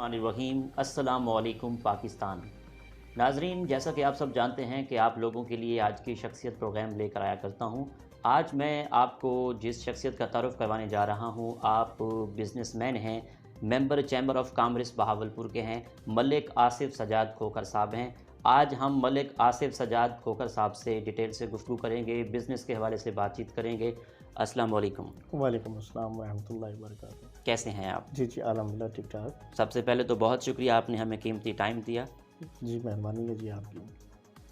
الرحیم السلام علیکم پاکستان۔ ناظرین، جیسا کہ آپ سب جانتے ہیں کہ آپ لوگوں کے لیے آج کی شخصیت پروگرام لے کر آیا کرتا ہوں۔ آج میں آپ کو جس شخصیت کا تعارف کروانے جا رہا ہوں، آپ بزنس مین ہیں، ممبر چیمبر آف کامرس بہاولپور کے ہیں، ملک آصف سجاد کھوکھر صاحب ہیں۔ آج ہم ملک آصف سجاد کھوکھر صاحب سے ڈیٹیل سے گفتگو کریں گے، بزنس کے حوالے سے بات چیت کریں گے۔ السلام علیکم۔ وعلیکم السلام ورحمۃ اللہ وبرکاتہ۔ کیسے ہیں آپ؟ جی الحمدللہ ٹھیک ٹھاک۔ سب سے پہلے تو بہت شکریہ، آپ نے ہمیں قیمتی ٹائم دیا۔ جی مہربانی ہے جی آپ کی۔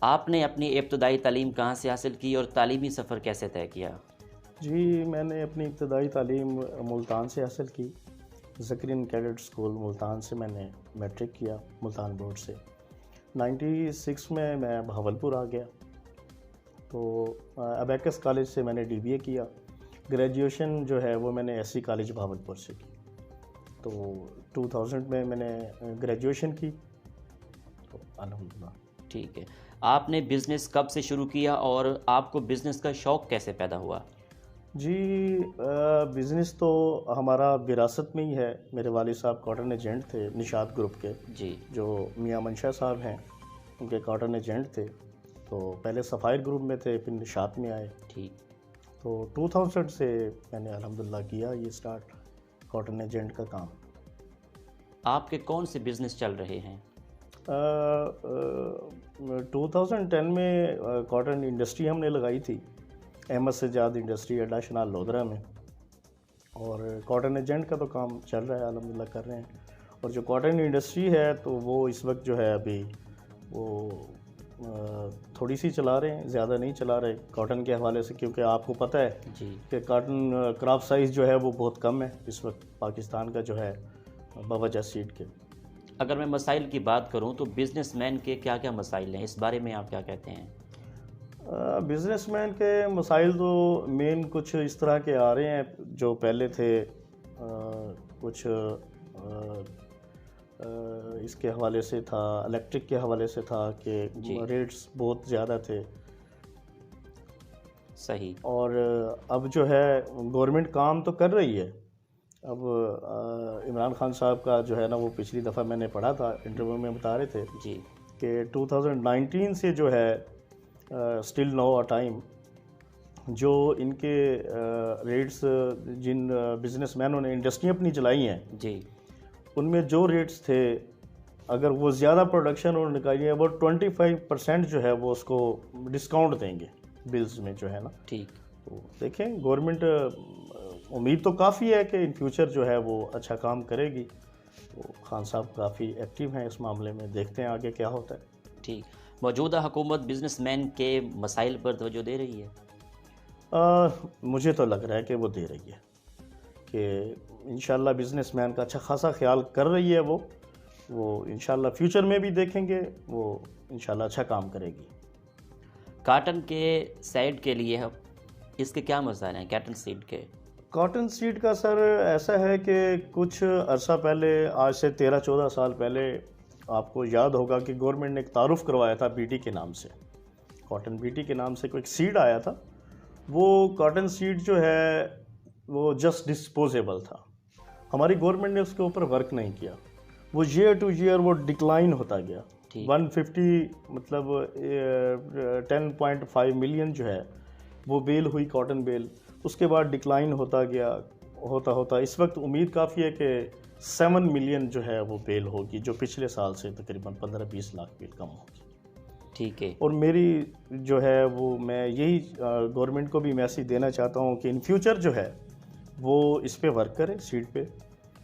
آپ نے اپنی ابتدائی تعلیم کہاں سے حاصل کی اور تعلیمی سفر کیسے طے کیا؟ جی میں نے اپنی ابتدائی تعلیم ملتان سے حاصل کی، زکرین کیڈٹ اسکول ملتان سے میں نے میٹرک کیا، ملتان بورڈ سے۔ 96 میں بہاولپور آ گیا، تو ابیکس کالج سے میں نے DBA کیا۔ گریجویشن جو ہے وہ میں نے SC کالج بہاولپور سے کی، تو 2000 میں نے گریجویشن کی، تو الحمدللہ۔ ٹھیک ہے، آپ نے بزنس کب سے شروع کیا اور آپ کو بزنس کا شوق کیسے پیدا ہوا؟ جی بزنس تو ہمارا وراثت میں ہی ہے۔ میرے والد صاحب کاٹن ایجنٹ تھے نشاط گروپ کے، جی، جو میاں منشا صاحب ہیں ان کے کاٹن ایجنٹ تھے، تو پہلے سفائر گروپ میں تھے، پھر نشاط میں آئے۔ ٹھیک، تو 2000 سے میں نے الحمدللہ کیا یہ سٹارٹ کاٹن ایجنٹ کا کام۔ آپ کے کون سے بزنس چل رہے ہیں؟ 2010 میں کاٹن انڈسٹری ہم نے لگائی تھی، احمد سجاد انڈسٹری اڈا شنال لودھرا میں، اور کاٹن ایجنٹ کا تو کام چل رہا ہے، الحمدللہ کر رہے ہیں۔ اور جو کاٹن انڈسٹری ہے تو وہ اس وقت جو ہے ابھی وہ تھوڑی سی چلا رہے ہیں، زیادہ نہیں چلا رہے کاٹن کے حوالے سے، کیونکہ آپ کو پتہ ہے جی کہ کاٹن کراپ سائز جو ہے وہ بہت کم ہے اس وقت پاکستان کا جو ہے بوجہ سیڈ کے۔ اگر میں مسائل کی بات کروں تو بزنس مین کے کیا کیا مسائل ہیں، اس بارے میں آپ کیا کہتے ہیں؟ بزنس مین کے مسائل تو مین کچھ اس طرح کے آ رہے ہیں جو پہلے تھے، کچھ اس کے حوالے سے تھا، الیکٹرک کے حوالے سے تھا کہ ریٹس بہت زیادہ تھے۔ صحیح۔ اور اب جو ہے گورنمنٹ کام تو کر رہی ہے۔ اب عمران خان صاحب کا جو ہے نا، وہ پچھلی دفعہ میں نے پڑھا تھا انٹرویو میں، بتا رہے تھے جی کہ 2019 سے جو ہے اسٹل نو اے ٹائم جو ان کے ریٹس جن بزنس مینوں نے انڈسٹریاں اپنی چلائی ہیں، جی، ان میں جو ریٹس تھے، اگر وہ زیادہ پروڈکشن اور نکالی ہے، وہ 25% جو ہے وہ اس کو ڈسکاؤنٹ دیں گے بلز میں جو ہے نا۔ ٹھیک، تو دیکھیں گورنمنٹ امید تو کافی ہے کہ ان فیوچر جو ہے وہ اچھا کام کرے گی۔ تو خان صاحب کافی ایکٹیو ہیں اس معاملے میں، دیکھتے ہیں آگے کیا ہوتا ہے۔ ٹھیک۔ موجودہ حکومت بزنس مین کے مسائل پر توجہ دے رہی ہے؟ مجھے تو لگ رہا ہے کہ وہ دے رہی ہے، کہ انشاءاللہ بزنس مین کا اچھا خاصا خیال کر رہی ہے۔ وہ انشاءاللہ فیوچر میں بھی دیکھیں گے، وہ انشاءاللہ اچھا کام کرے گی۔ کاٹن کے سیڈ کے لیے اس کے کیا مسائل ہیں، کاٹن سیڈ کے؟ کاٹن سیڈ کا سر ایسا ہے کہ کچھ عرصہ پہلے، آج سے 13-14 سال پہلے، آپ کو یاد ہوگا کہ گورنمنٹ نے ایک تعارف کروایا تھا BT کے نام سے، کاٹن BT کے نام سے کوئی ایک سیڈ آیا تھا۔ وہ کاٹن سیڈ جو ہے وہ جسٹ ڈسپوزیبل تھا، ہماری گورنمنٹ نے اس کے اوپر ورک نہیں کیا، وہ ایئر ٹو ایئر وہ ڈکلائن ہوتا گیا۔ 150 مطلب 10.5 ملین جو ہے وہ بیل ہوئی، کاٹن بیل، اس کے بعد ڈکلائن ہوتا گیا، ہوتا اس وقت امید کافی ہے کہ 7 ملین جو ہے وہ بیل ہوگی، جو پچھلے سال سے تقریباً 15-20 لاکھ بیل کم ہوگی۔ ٹھیک ہے۔ اور میری جو ہے وہ میں یہی گورنمنٹ کو بھی میسیج دینا چاہتا ہوں کہ ان فیوچر جو ہے وہ اس پہ ورک کرے، سیڈ پہ۔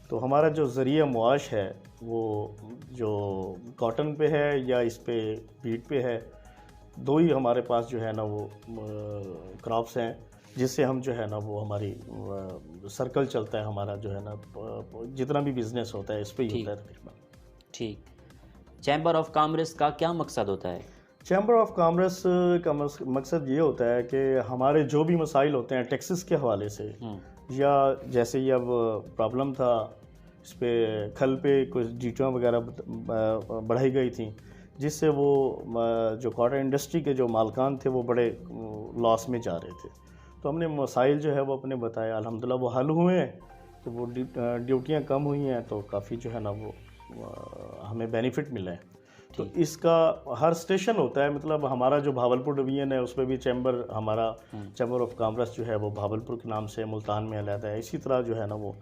تو ہمارا جو ذریعہ معاش ہے وہ جو کاٹن پہ ہے یا اس پہ ویٹ پہ ہے، دو ہی ہمارے پاس جو ہے نا وہ کراپس ہیں، جس سے ہم جو ہے نا وہ ہماری سرکل چلتا ہے، ہمارا جو ہے نا جتنا بھی بزنس ہوتا ہے اس پہ ہی ہوتا ہے تقریباً۔ ٹھیک۔ چیمبر آف کامرس کا کیا مقصد ہوتا ہے؟ چیمبر آف کامرس کا مقصد یہ ہوتا ہے کہ ہمارے جو بھی مسائل ہوتے ہیں ٹیکسز کے حوالے سے، یا جیسے یہ اب پرابلم تھا اس پہ کھل پہ کچھ ڈیوٹیاں وغیرہ بڑھائی گئی تھیں، جس سے وہ جو کاٹن انڈسٹری کے جو مالکان تھے وہ بڑے لاس میں جا رہے تھے۔ تو ہم نے مسائل جو ہے وہ اپنے بتایا، الحمدللہ وہ حل ہوئے ہیں، تو وہ ڈیوٹیاں کم ہوئی ہیں، تو کافی جو ہے نا وہ ہمیں بینیفٹ ملا ہے. تو اس کا ہر اسٹیشن ہوتا ہے, مطلب ہمارا جو بھاولپور ڈویژن ہے اس پہ بھی چیمبر, ہمارا چیمبر آف کامرس جو ہے وہ بھاولپور کے نام سے ملتان میں علیحدہ ہے. اسی طرح جو ہے نا وہ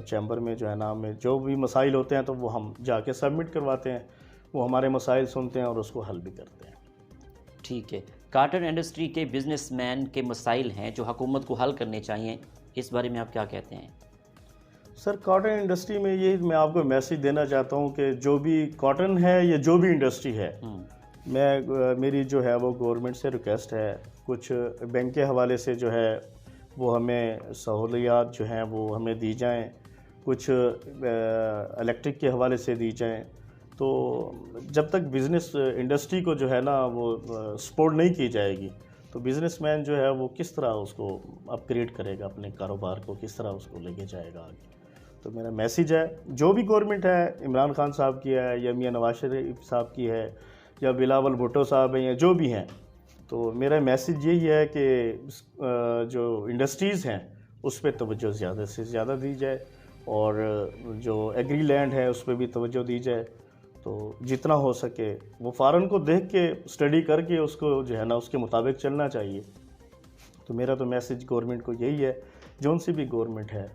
چیمبر میں جو ہے نا ہمیں جو بھی مسائل ہوتے ہیں تو وہ ہم جا کے سبمٹ کرواتے ہیں, وہ ہمارے مسائل سنتے ہیں اور اس کو حل بھی کرتے ہیں. ٹھیک ہے. کاٹن انڈسٹری کے بزنس مین کے مسائل ہیں جو حکومت کو حل کرنے چاہیے, اس بارے میں آپ کیا کہتے ہیں؟ سر کاٹن انڈسٹری میں یہ میں آپ کو میسیج دینا چاہتا ہوں کہ جو بھی کاٹن ہے یا جو بھی انڈسٹری ہے, میری جو ہے وہ گورنمنٹ سے ریکویسٹ ہے, کچھ بینک کے حوالے سے جو ہے وہ ہمیں سہولیات جو ہیں وہ ہمیں دی جائیں, کچھ الیکٹرک کے حوالے سے دی جائیں. تو جب تک بزنس انڈسٹری کو جو ہے نا وہ سپورٹ نہیں کی جائے گی تو بزنس مین جو ہے وہ کس طرح اس کو اپ گریڈ کرے گا, اپنے کاروبار کو کس طرح اس کو لے کے جائے گا آگے. تو میرا میسیج ہے, جو بھی گورنمنٹ ہے, عمران خان صاحب کی ہے یا میاں نواز شریف صاحب کی ہے یا بلاول بھٹو صاحب ہیں یا جو بھی ہیں, تو میرا میسیج یہی ہے کہ جو انڈسٹریز ہیں اس پہ توجہ زیادہ سے زیادہ دی جائے, اور جو ایگری لینڈ ہے اس پہ بھی توجہ دی جائے. تو جتنا ہو سکے وہ فارن کو دیکھ کے اسٹڈی کر کے اس کو جو ہے نا اس کے مطابق چلنا چاہیے. تو میرا تو میسیج گورنمنٹ کو یہی ہے, جون سی بھی گورنمنٹ ہے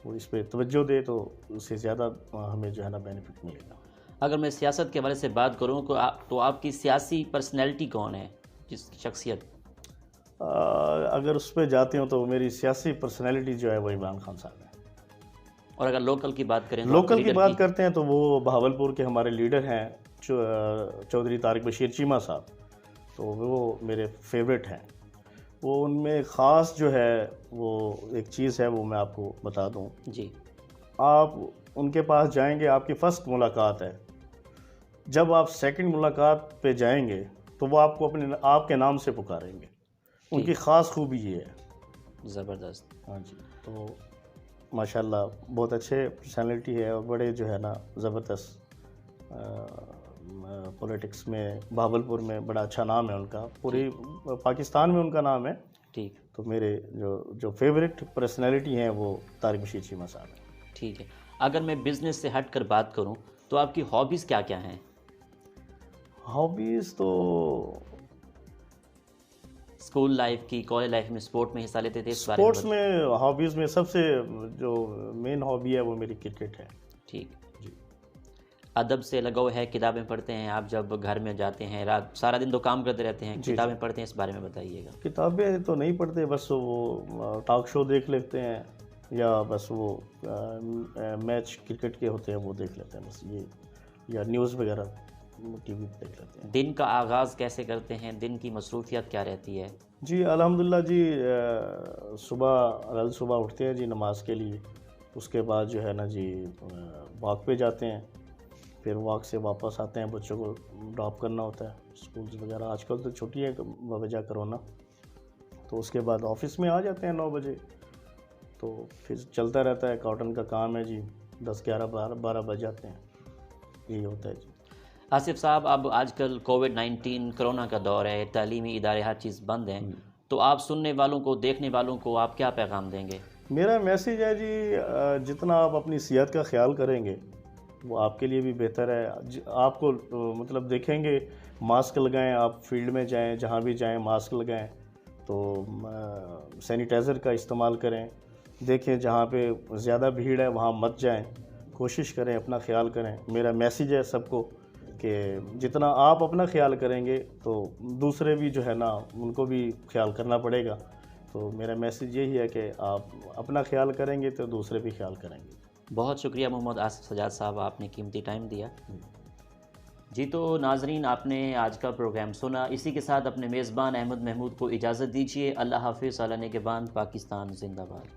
وہ اس پہ توجہ دے تو اس سے زیادہ ہمیں جو ہے نا بینیفٹ ملے گا. اگر میں سیاست کے حوالے سے بات کروں تو آپ کی سیاسی پرسنالٹی کون ہے, جس کی شخصیت؟ اگر اس پہ جاتے ہوں تو میری سیاسی پرسنالٹی جو ہے وہ عمران خان صاحب ہے. اور اگر لوکل کی بات کریں, لوکل کی بات کرتے ہیں تو وہ بہاولپور کے ہمارے لیڈر ہیں چودھری طارق بشیر چیمہ صاحب, تو وہ میرے فیوریٹ ہیں. وہ ان میں خاص جو ہے وہ ایک چیز ہے وہ میں آپ کو بتا دوں. جی. آپ ان کے پاس جائیں گے, آپ کی فرسٹ ملاقات ہے, جب آپ سیکنڈ ملاقات پہ جائیں گے تو وہ آپ کو آپ کے نام سے پکاریں گے. ان کی خاص خوبی یہ ہے. زبردست. ہاں جی. تو ماشاءاللہ بہت اچھے پرسنالٹی ہے اور بڑے جو ہے نا زبردست پولیٹکس میں بہاولپور میں بڑا اچھا نام ہے ان کا, پوری پاکستان میں ان کا نام ہے. ٹھیک. تو میرے جو فیوریٹ پرسنالٹی ہیں وہ طارق بشیر چیمہ صاحب ہیں. ٹھیک ہے. اگر میں بزنس سے ہٹ کر بات کروں تو آپ کی ہابیز کیا کیا ہیں؟ ہابیز تو اسکول لائف کی, کالج لائف میں اسپورٹ میں حصہ لیتے تھے, اسپورٹس میں ہابیز میں سب سے جو مین ہابی ہے وہ میری کرکٹ ہے. ٹھیک. جی. ادب سے لگاؤ ہے, کتابیں پڑھتے ہیں آپ جب گھر میں جاتے ہیں, رات سارا دن تو کام کرتے رہتے ہیں, کتابیں پڑھتے ہیں, اس بارے میں بتائیے گا. کتابیں تو نہیں پڑھتے, بس وہ ٹاک شو دیکھ لیتے ہیں یا بس وہ میچ کرکٹ کے ہوتے ہیں وہ دیکھ لیتے ہیں بس, یہ یا نیوز وغیرہ ٹی وی پہ دیکھ لیتے ہیں. دن کا آغاز کیسے کرتے ہیں, دن کی مصروفیات کیا رہتی ہے؟ جی الحمدللہ جی, صبح اٹھتے ہیں جی نماز کے لیے, اس کے بعد جو ہے نا جی واک پہ جاتے ہیں, پھر واک سے واپس آتے ہیں, بچوں کو ڈراپ کرنا ہوتا ہے اسکولز وغیرہ, آج کل تو چھٹی ہے بوجہ کرونا, تو اس کے بعد آفس میں آ جاتے ہیں 9 بجے. تو پھر چلتا رہتا ہے, کاٹن کا کام ہے جی, 10 11 12 بج جاتے ہیں, یہی ہوتا ہے جی. آصف صاحب, اب آج کل کووڈ-19 کرونا کا دور ہے, تعلیمی ادارے ہر چیز بند ہیں, تو آپ سننے والوں کو, دیکھنے والوں کو آپ کیا پیغام دیں گے؟ میرا میسیج ہے جی, جتنا آپ اپنی صحت کا خیال کریں گے وہ آپ کے لیے بھی بہتر ہے. آپ کو مطلب دیکھیں گے, ماسک لگائیں, آپ فیلڈ میں جائیں, جہاں بھی جائیں ماسک لگائیں, تو سینیٹائزر کا استعمال کریں. دیکھیں جہاں پہ زیادہ بھیڑ ہے وہاں مت جائیں, کوشش کریں, اپنا خیال کریں. میرا میسیج ہے سب کو کہ جتنا آپ اپنا خیال کریں گے تو دوسرے بھی جو ہے نا ان کو بھی خیال کرنا پڑے گا. تو میرا میسیج یہی ہے کہ آپ اپنا خیال کریں گے تو دوسرے بھی خیال کریں گے. بہت شکریہ محمد آصف سجاد صاحب, آپ نے قیمتی ٹائم دیا. جی تو ناظرین, آپ نے آج کا پروگرام سنا. اسی کے ساتھ اپنے میزبان احمد محمود کو اجازت دیجیے. اللہ حافظ. علی نگہبان. پاکستان زندہ باد.